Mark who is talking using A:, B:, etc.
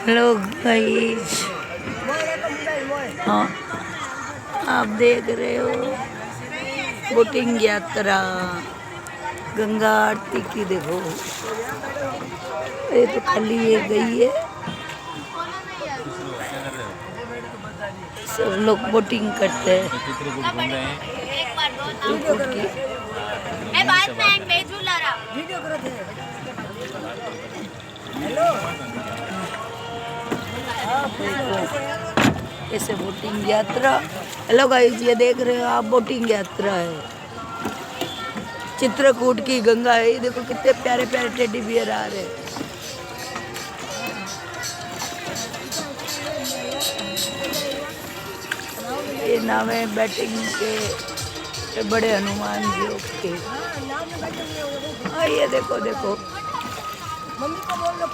A: Hello guys, हाँ आप देख रहे हो बोटिंग यात्रा गंगा आरती की। देखो ये तो खाली ये गई है, सब लोग बोटिंग करते हैं। ऐसे बोटिंग यात्रा। हेलो गाइस, ये देख रहे हो आप बोटिंग यात्रा है चित्रकूट की गंगा है। ये देखो कितने प्यारे प्यारे टेडी बियर आ रहे हैं। ये नाम है बैटिंग के बड़े हनुमान जी के। हाँ ये देखो देखो। मम्मी को बोल लो